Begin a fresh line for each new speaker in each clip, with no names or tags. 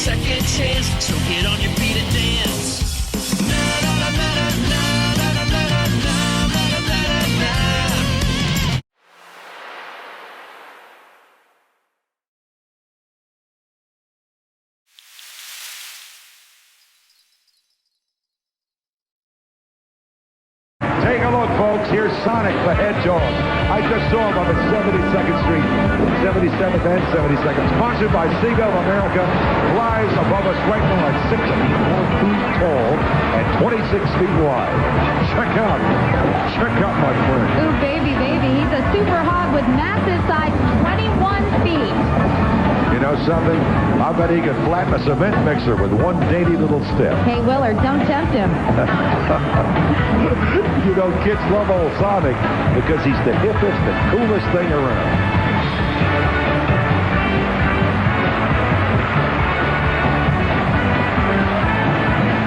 second chance, so get on your feet and dance.
Take a look, folks. Here's Sonic the Hedgehog. I just saw him up at 72nd Street, 77th and 72nd. Sponsored by Seagull America. Flies above us right now at 6 feet tall and 26 feet wide. Check out my friend.
Ooh, baby, baby. He's a super hog with massive size, 21 feet.
You know something? I bet he could flatten a cement mixer with one dainty little step.
Hey, Willard, don't tempt him.
You know, kids love old Sonic because he's the hippest and coolest thing around.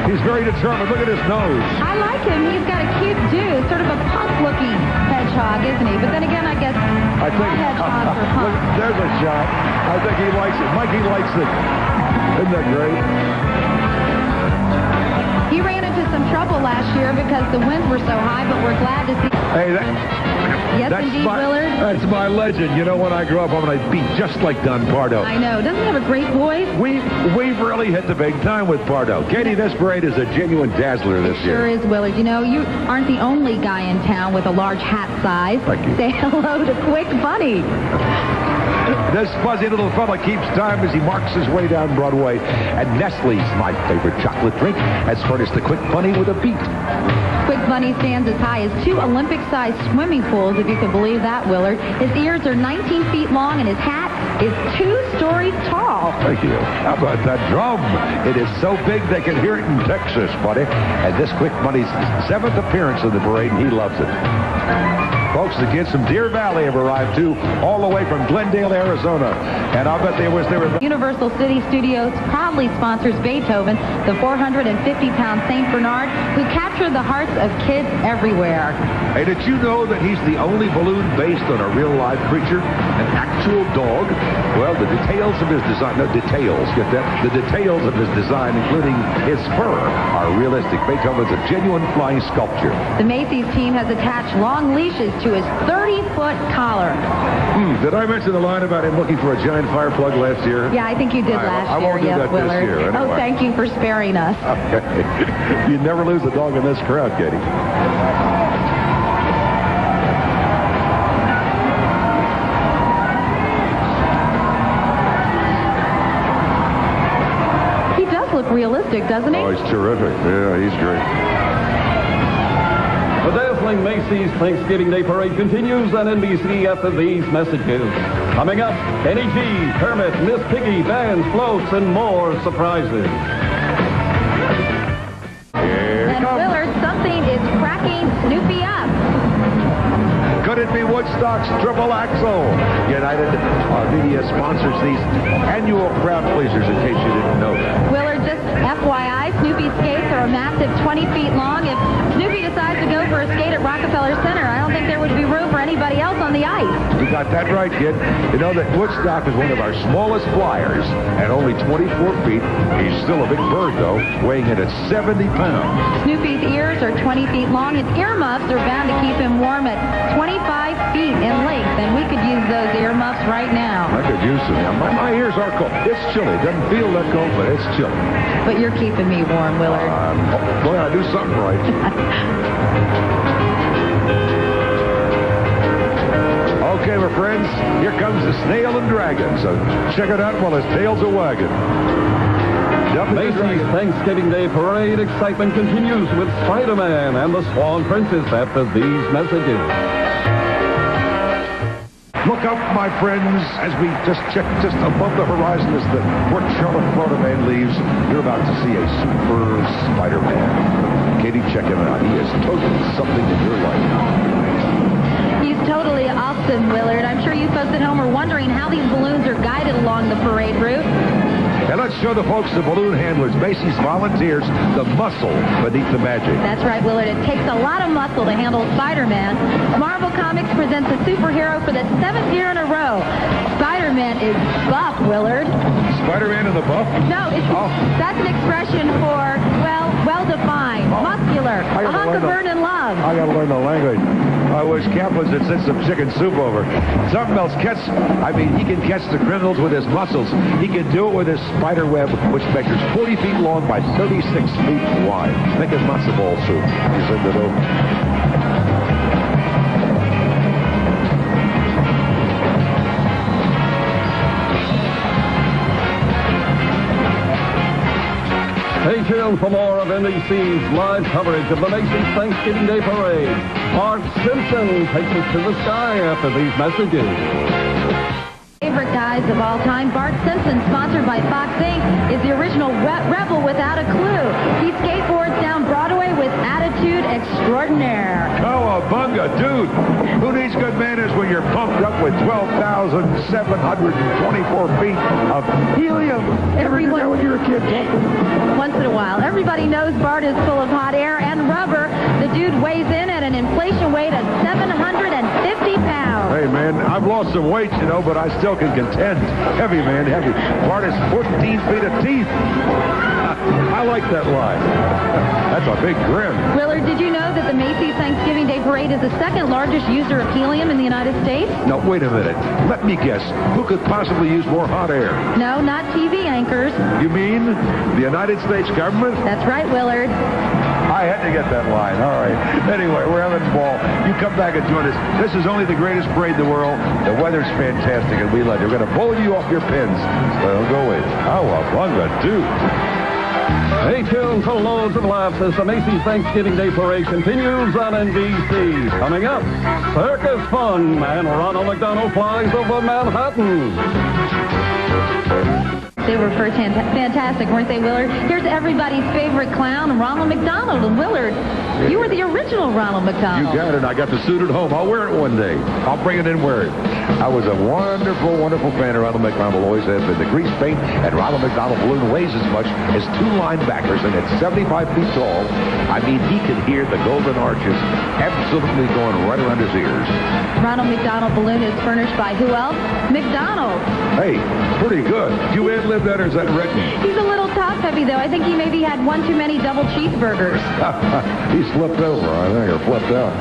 He's very determined. Look at his nose.
I like him. He's got a cute dude, sort of a punk-looking hedgehog, isn't he? But then again, I guess all hedgehogs are punk.
Look, there's a shot. I think he likes it. Mikey likes it. Isn't that great?
He ran into some trouble last year because the winds were so high, but we're glad to see...
Hey,
Yes, indeed, Willard.
That's my legend. You know, when I grew up, I'm going to be just like Don Pardo.
I know. Doesn't he have a great voice?
We've really hit the big time with Pardo. Katie, this parade is a genuine dazzler this year.
Sure is, Willard. You know, you aren't the only guy in town with a large hat size.
Thank you.
Say hello to Quick Bunny.
This fuzzy little fella keeps time as he marks his way down Broadway. And Nestle's, my favorite chocolate drink, has furnished the Quick Bunny with a beat.
Quick Bunny stands as high as 2 Olympic-sized swimming pools, if you can believe that, Willard. His ears are 19 feet long, and his hat is 2 stories tall.
Thank you. How about that drum? It is so big they can hear it in Texas, buddy. And this Quick Bunny's 7th appearance in the parade, and he loves it. Folks, the kids from Deer Valley have arrived, too, all the way from Glendale, Arizona. And I'll bet they wish they were...
Universal City Studios proudly sponsors Beethoven, the 450-pound St. Bernard, who captured the hearts of kids everywhere.
Hey, did you know that he's the only balloon based on a real live creature, an actual dog? Well, the details of his design, no, details, get that? The details of his design, including his fur, are realistic. Beethoven's a genuine flying sculpture.
The Macy's team has attached long leashes to his 30-foot collar.
Did I mention the line about him looking for a giant fire plug last year?
Yeah, I think you did last
I
year.
won't do that
Willard.
this year. Anyway.
Oh, thank you for sparing us.
Okay. You never lose a dog in this crowd, Katie.
He does look realistic, doesn't he?
Oh, he's terrific. Yeah, he's great.
The dazzling Macy's Thanksgiving Day Parade continues on NBC after these messages. Coming up, Kenny G, Kermit, Miss Piggy, bands, floats, and more surprises.
And Willard, something is cracking Snoopy up.
Could it be Woodstock's Triple Axle? United Media sponsors these annual crowd pleasers, in case you didn't know that.
Willard, just FYI, Snoopy skates are a massive 20 feet long. If Snoopy decides to go for a skate at Rockefeller Center, I don't think there would be room for anybody else on the ice.
You got that right, kid. You know that Woodstock is one of our smallest flyers at only 24 feet. He's still a big bird, though, weighing in at 70 pounds.
Snoopy's ears are 20 feet long. His earmuffs are bound to keep him warm at 25 feet in length, and we could use those earmuffs right now.
I could use them. My ears are cold. It's chilly. It doesn't feel that cold, but it's chilly.
But you're keeping me warm, Willard.
Boy, I do something right. Okay, my friends, here comes the Snail and Dragon. So check it out while his tail's a wagging.
Macy's Thanksgiving Day Parade excitement continues with Spider-Man and the Swan Princess after these messages.
Look up, my friends, as we just check just above the horizon as the Port Charlotte, Florida man leaves. You're about to see a super Spider-Man. Katie, check him out. He is totally something in your life.
He's totally awesome, Willard. I'm sure you folks at home are wondering how these balloons are guided along the parade route.
And let's show the folks, the balloon handlers, Macy's volunteers, the muscle beneath the magic.
That's right, Willard. It takes a lot of muscle to handle Spider-Man. Marvel Comics presents a superhero for the 7th year in a row. Spider-Man is buff, Willard.
Spider-Man in the buff?
No, that's an expression for, well-defined, muscular, a hunk of burning love.
I gotta learn the language. I wish Kaplan's had sent some chicken soup over. Something else. He can catch the criminals with his muscles. He can do it with his spider web, which measures 40 feet long by 36 feet wide. Think of matzo ball soup. You send it over.
Stay tuned for more of NBC's live coverage of the Macy's Thanksgiving Day Parade. Bart Simpson takes us to the sky after these messages.
Favorite guys of all time, Bart Simpson, sponsored by Fox Inc., is the original rebel without a clue. He skateboards down Broadway with attitude extraordinaire.
Cowabunga, dude. Who needs good manners when you're pumped up with 12,724 feet of helium?
Everyone,
when you were a kid.
Once in a while. Everybody knows Bart is full of hot air and rubber. The dude weighs in at an inflation weight of 750 pounds.
Hey, man, I've lost some weight, but I still can contend. Heavy, man, heavy. Bart has 14 feet of teeth. I like that line. That's a big grin.
Willard, did you know that the Macy's Thanksgiving Day Parade is the second largest user of helium in the United States?
No, wait a minute. Let me guess. Who could possibly use more hot air?
No, not TV anchors.
You mean the United States government?
That's right, Willard.
I had to get that line. All right. Anyway, we're having a ball. You come back and join us. This is only the greatest parade in the world. The weather's fantastic, and we love you. We're going to bowl you off your pins. Well, go away. Cowabunga, dude.
Stay tuned for loads of laughs as the Macy's Thanksgiving Day Parade continues on NBC. Coming up, circus fun, and Ronald McDonald flies over Manhattan.
They were fantastic, weren't they, Willard? Here's everybody's favorite clown, Ronald McDonald. And Willard, you were the original Ronald McDonald.
You got it. I got the suit at home. I'll wear it one day. I'll bring it in and wear it. I was a wonderful, wonderful fan of Ronald McDonald. Always has been. The grease paint and Ronald McDonald balloon weighs as much as 2 linebackers, and it's 75 feet tall. He could hear the golden arches absolutely going right around his ears.
Ronald McDonald balloon is furnished by who else? McDonald.
Hey, pretty good. You ad-lib that, or is that written?
He's a little top-heavy, though. I think he maybe had one too many double cheeseburgers.
He slipped over, I think, or flipped out.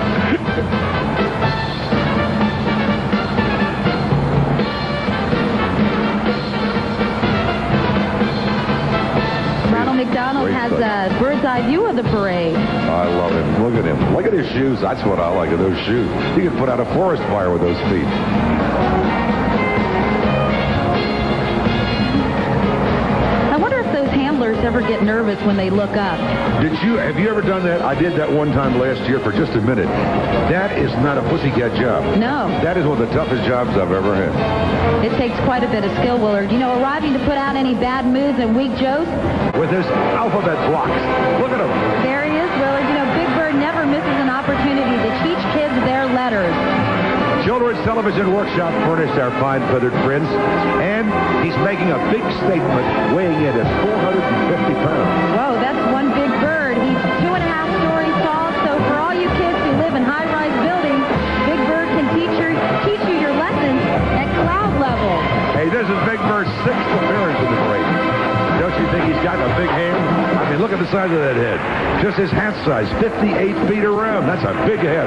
Ronald McDonald has a bird's-eye view of the parade.
I love him. Look at him. Look at his shoes. That's what I like of those shoes. He could put out a forest fire with those feet.
Ever get nervous when they look up.
Have you ever done that? I did that one time last year for just a minute. That is not a pussycat job.
No.
That is one of the toughest jobs I've ever had.
It takes quite a bit of skill, Willard. Arriving to put out any bad moods and weak jokes.
With his alphabet blocks. Look at him.
There he is, Willard. Big Bird never misses an opportunity to teach kids their letters.
Children's Television Workshop furnished our fine feathered prince, and he's making a big statement weighing in at 450 pounds.
Whoa, that's one big bird. He's 2.5 stories tall, so for all you kids who live in high-rise buildings, Big Bird can teach you your lessons at cloud level.
Hey, this is Big Bird's 6th appearance in the parade. Don't you think he's got a big hand? Look at the size of that head. Just his hat size, 58 feet around. That's a big head.